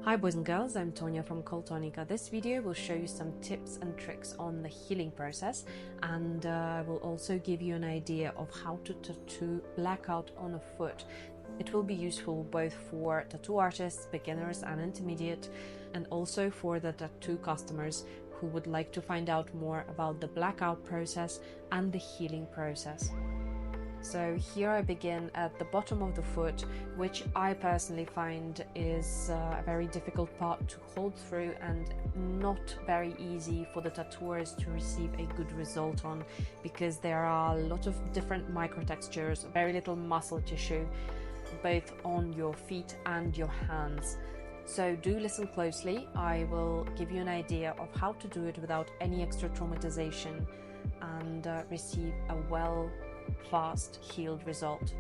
Hi boys and girls, I'm Tonya from Coltonica. This video will show you some tips and tricks on the healing process, and will also give you an idea of how to tattoo blackout on a foot. It will be useful both for tattoo artists, beginners and intermediate, and also for the tattoo customers who would like to find out more about the blackout process and the healing process. So here I begin at the bottom of the foot, which I personally find is a very difficult part to hold through and not very easy for the tattooers to receive a good result on, because there are a lot of different microtextures, very little muscle tissue, both on your feet and your hands. So do listen closely. I will give you an idea of how to do it without any extra traumatization and receive a fast healed result.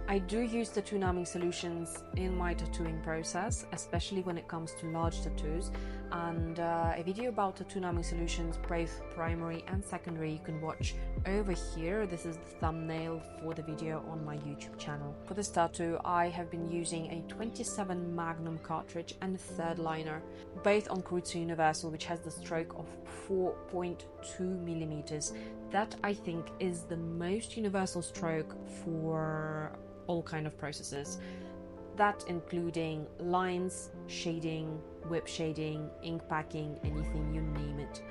I do use tattoo numbing solutions in my tattooing process, especially when it comes to large tattoos, and a video about tattoo numbing solutions, both primary and secondary, you can watch over here. This is the thumbnail for the video on my YouTube channel. For this tattoo I have been using a 27 Magnum cartridge and a third liner, both on Akruzzo Universal, which has the stroke of 4.2 millimeters. That I think is the most universal stroke for all kind of processes, that including lines, shading, whip shading, ink packing, anything, you name it.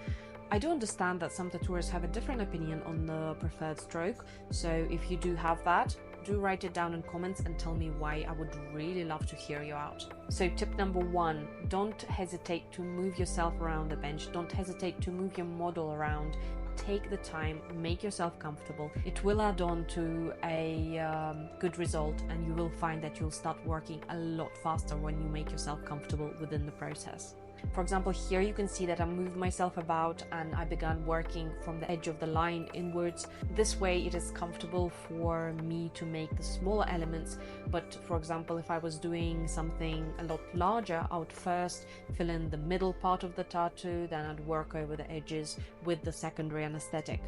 I do understand that some tattooers have a different opinion on the preferred stroke, so if you do have that, do write it down in comments and tell me why. I would really love to hear you out. So tip number 1, don't hesitate to move yourself around the bench, don't hesitate to move your model around. Take the time, make yourself comfortable. It will add on to a good result, and you will find that you'll start working a lot faster when you make yourself comfortable within the process. For example, here you can see that I moved myself about and I began working from the edge of the line inwards. This way it is comfortable for me to make the smaller elements, but for example, if I was doing something a lot larger, I would first fill in the middle part of the tattoo, then I'd work over the edges with the secondary anesthetic.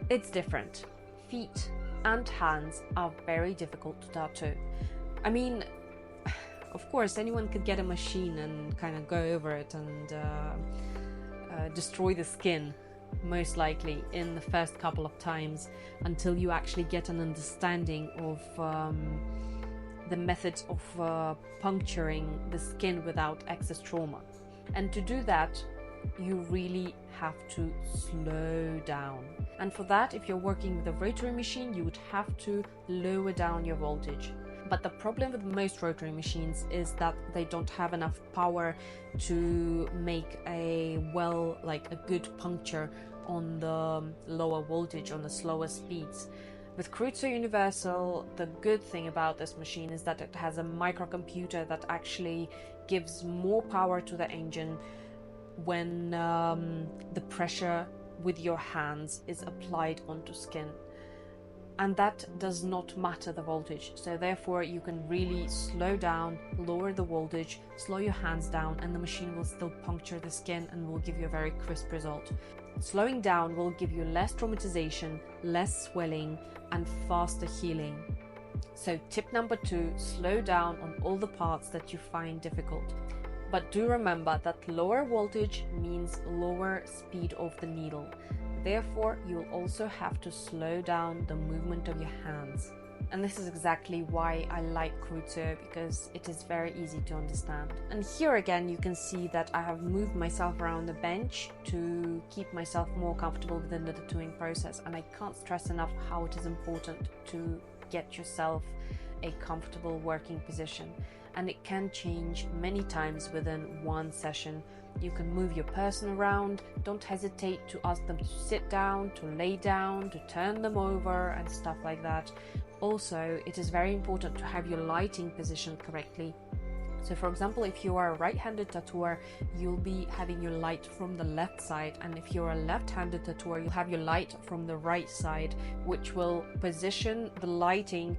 It's different. Feet and hands are very difficult to tattoo. I mean, of course, anyone could get a machine and kind of go over it and destroy the skin, most likely, in the first couple of times, until you actually get an understanding of the methods of puncturing the skin without excess trauma. And to do that, you really have to slow down. And for that, if you're working with a rotary machine, you would have to lower down your voltage. But the problem with most rotary machines is that they don't have enough power to make a good puncture on the lower voltage, on the slower speeds. With Akruzzo Universal, the good thing about this machine is that it has a microcomputer that actually gives more power to the engine when the pressure with your hands is applied onto skin. And that does not matter the voltage, so therefore you can really slow down, lower the voltage, slow your hands down, and the machine will still puncture the skin and will give you a very crisp result. Slowing down will give you less traumatization, less swelling, and faster healing. So tip number 2, slow down on all the parts that you find difficult. But do remember that lower voltage means lower speed of the needle. Therefore, you'll also have to slow down the movement of your hands. And this is exactly why I like Akruzzo, because it is very easy to understand. And here again, you can see that I have moved myself around the bench to keep myself more comfortable within the tattooing process. And I can't stress enough how it is important to get yourself a comfortable working position. And it can change many times within one session. You can move your person around, don't hesitate to ask them to sit down, to lay down, to turn them over and stuff like that. Also, it is very important to have your lighting positioned correctly. So for example, if you are a right-handed tattooer, you'll be having your light from the left side, and if you're a left-handed tattooer, you'll have your light from the right side, which will position the lighting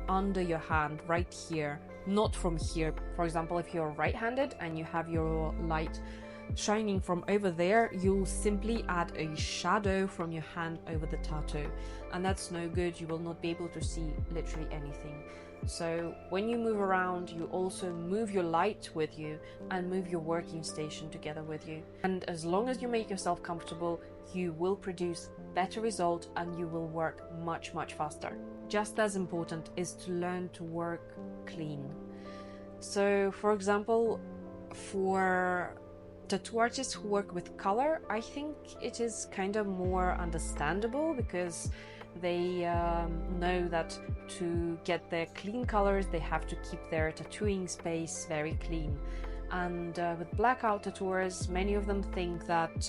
under your hand right here, not from here. For example, if you're right-handed and you have your light shining from over there, you'll simply add a shadow from your hand over the tattoo, and that's no good. You will not be able to see literally anything. So when you move around, you also move your light with you and move your working station together with you. And as long as you make yourself comfortable, you will produce better result and you will work much faster. Just as important is to learn to work clean. So for example, for tattoo artists who work with color, I think it is kind of more understandable because they know that to get their clean colors, they have to keep their tattooing space very clean. And with blackout tattooers, many of them think that,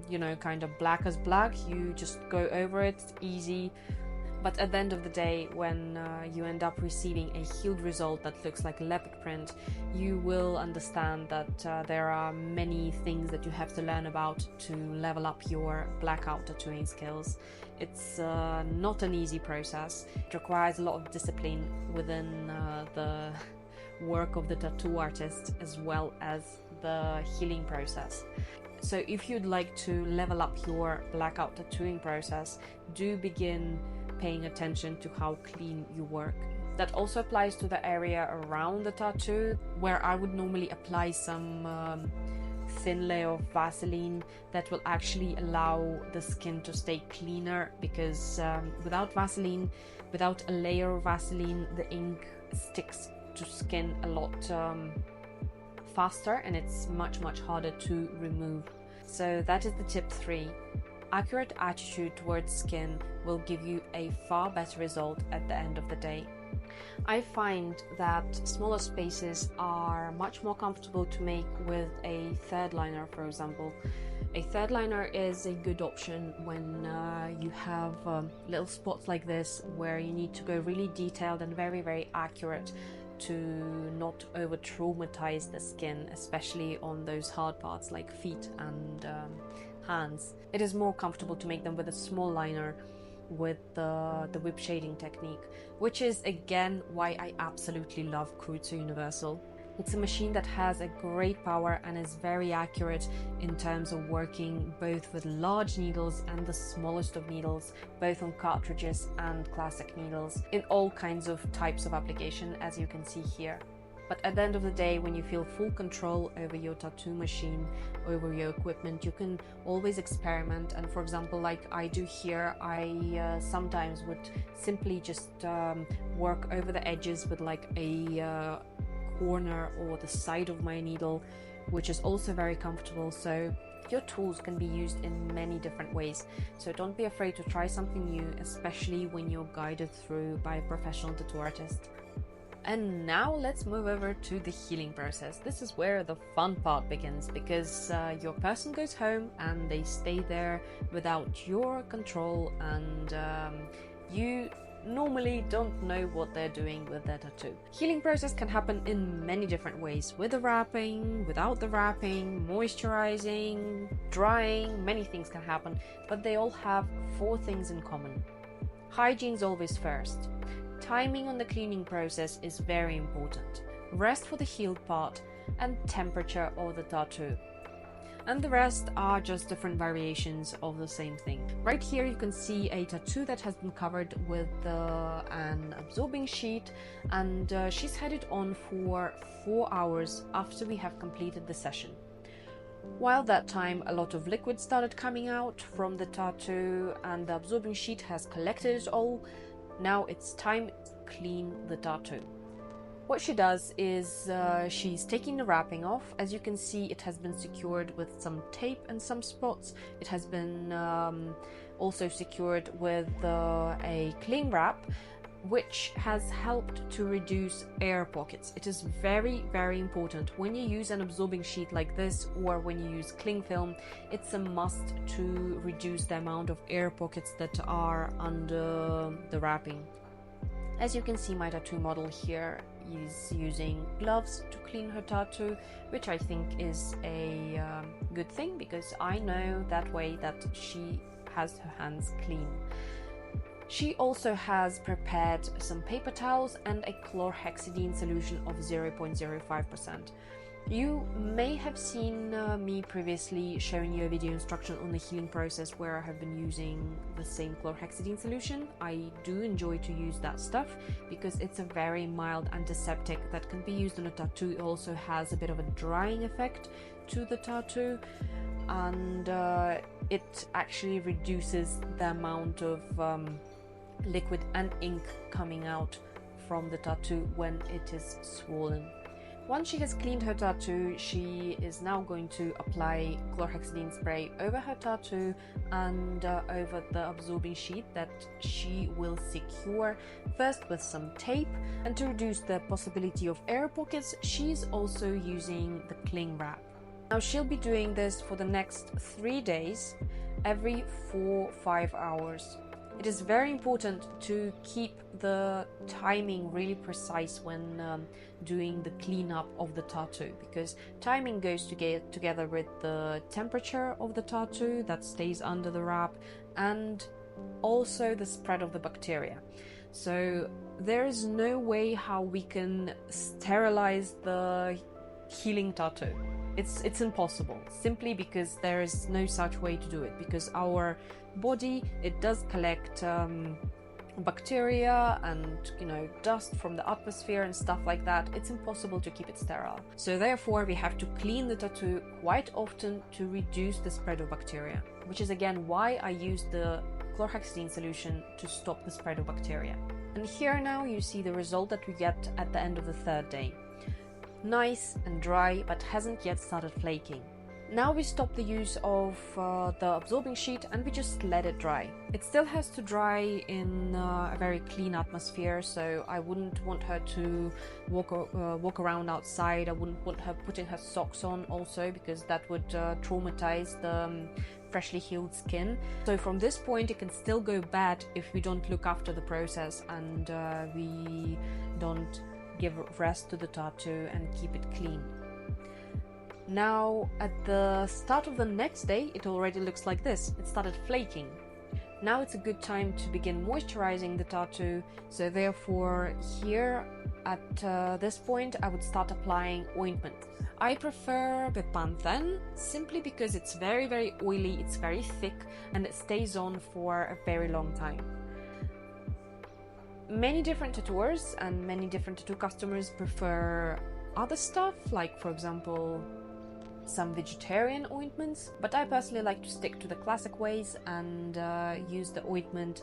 you know, kind of black as black, you just go over it, it's easy. But at the end of the day, when you end up receiving a healed result that looks like a leopard print, you will understand that there are many things that you have to learn about to level up your blackout tattooing skills. It's not an easy process. It requires a lot of discipline within the work of the tattoo artist as well as the healing process. So if you'd like to level up your blackout tattooing process, do begin paying attention to how clean you work. That also applies to the area around the tattoo, where I would normally apply some thin layer of Vaseline that will actually allow the skin to stay cleaner, because without Vaseline, without a layer of Vaseline, the ink sticks to skin a lot faster and it's much harder to remove. So that is the tip 3. Accurate attitude towards skin will give you a far better result at the end of the day. I find that smaller spaces are much more comfortable to make with a third liner, for example. A third liner is a good option when you have little spots like this where you need to go really detailed and very accurate to not over traumatize the skin, especially on those hard parts like feet and hands. It is more comfortable to make them with a small liner with the whip shading technique, which is again why I absolutely love Kreutzer Universal. It's a machine that has a great power and is very accurate in terms of working both with large needles and the smallest of needles, both on cartridges and classic needles, in all kinds of types of application, as you can see here. But at the end of the day, when you feel full control over your tattoo machine, over your equipment, you can always experiment. And for example, like I do here, I sometimes would simply just work over the edges with like a corner or the side of my needle, which is also very comfortable. So your tools can be used in many different ways. So don't be afraid to try something new, especially when you're guided through by a professional tattoo artist. And now let's move over to the healing process. This is where the fun part begins, because your person goes home and they stay there without your control, and you normally don't know what they're doing with their tattoo. Healing process can happen in many different ways, with the wrapping, without the wrapping, moisturizing, drying. Many things can happen, but they all have 4 things in common. Hygiene's always first. Timing on the cleaning process is very important. Rest for the healed part, and temperature of the tattoo. And the rest are just different variations of the same thing. Right here you can see a tattoo that has been covered with an absorbing sheet, and she's had it on for 4 hours after we have completed the session. While that time, a lot of liquid started coming out from the tattoo and the absorbing sheet has collected it all. Now it's time to clean the tattoo. What she does is she's taking the wrapping off. As you can see, it has been secured with some tape and some spots. It has been also secured with a cling wrap, which has helped to reduce air pockets. It is very important when you use an absorbing sheet like this, or when you use cling film, it's a must to reduce the amount of air pockets that are under the wrapping. As you can see, my tattoo model here is using gloves to clean her tattoo, which I think is a good thing, because I know that way that she has her hands clean. She also has prepared some paper towels and a chlorhexidine solution of 0.05%. You may have seen me previously showing you a video instruction on the healing process where I have been using the same chlorhexidine solution. I do enjoy to use that stuff because it's a very mild antiseptic that can be used on a tattoo. It also has a bit of a drying effect to the tattoo, and it actually reduces the amount of liquid and ink coming out from the tattoo when it is swollen. Once she has cleaned her tattoo, she is now going to apply chlorhexidine spray over her tattoo and over the absorbing sheet that she will secure first with some tape, and to reduce the possibility of air pockets, she's also using the cling wrap. Now she'll be doing this for the next 3 days, every 4-5 hours. It is very important to keep the timing really precise when doing the cleanup of the tattoo, because timing goes together with the temperature of the tattoo that stays under the wrap and also the spread of the bacteria. So there is no way how we can sterilize the healing tattoo. It's impossible, simply because there is no such way to do it, because our body, it does collect bacteria and dust from the atmosphere and stuff like that. It's impossible to keep it sterile. So therefore we have to clean the tattoo quite often to reduce the spread of bacteria, which is again why I use the chlorhexidine solution to stop the spread of bacteria. And here now you see the result that we get at the end of the 3rd day. Nice and dry, but hasn't yet started flaking. Now we stop the use of the absorbing sheet and we just let it dry. It still has to dry in a very clean atmosphere, so I wouldn't want her to walk around outside. I wouldn't want her putting her socks on also, because that would traumatize the freshly healed skin. So from this point it can still go bad if we don't look after the process and we don't give rest to the tattoo and keep it clean. Now at the start of the next day it already looks like this. It started flaking. Now it's a good time to begin moisturizing the tattoo, so therefore here at this point I would start applying ointment. I prefer Bepanthen simply because it's very oily, it's very thick, and it stays on for a very long time. Many different tattooers and many different tattoo customers prefer other stuff, like for example some vegetarian ointments, but I personally like to stick to the classic ways and use the ointment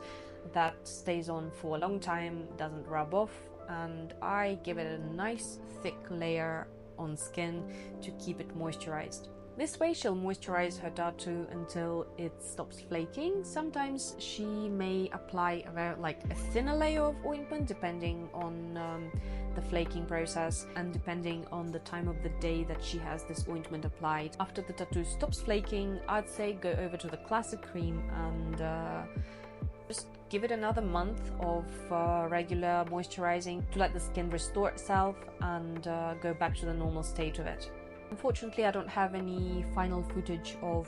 that stays on for a long time, doesn't rub off, and I give it a nice thick layer on skin to keep it moisturized. This way she'll moisturize her tattoo until it stops flaking. Sometimes she may apply a thinner layer of ointment depending on the flaking process and depending on the time of the day that she has this ointment applied. After the tattoo stops flaking, I'd say go over to the classic cream and just give it another month of regular moisturizing to let the skin restore itself and go back to the normal state of it. Unfortunately, I don't have any final footage of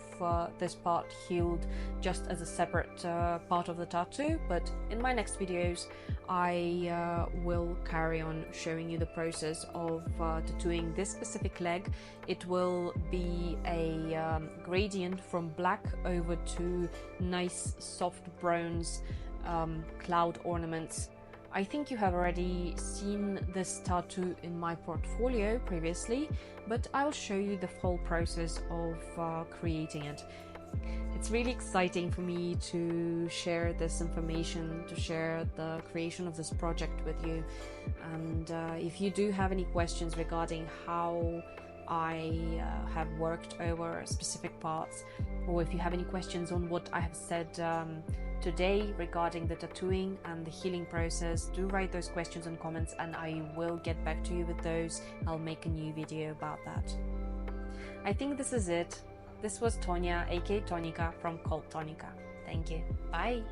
this part healed just as a separate part of the tattoo, but in my next videos I will carry on showing you the process of tattooing this specific leg. It will be a gradient from black over to nice soft bronze cloud ornaments. I think you have already seen this tattoo in my portfolio previously, but I'll show you the full process of creating it. It's really exciting for me to share this information, to share the creation of this project with you. And if you do have any questions regarding how I have worked over specific parts, or if you have any questions on what I have said today regarding the tattooing and the healing process, do write those questions and comments and I will get back to you with those. I'll make a new video about that. I think this is it. This was Tonya, aka Tonika from Cult Tonika. Thank you. Bye.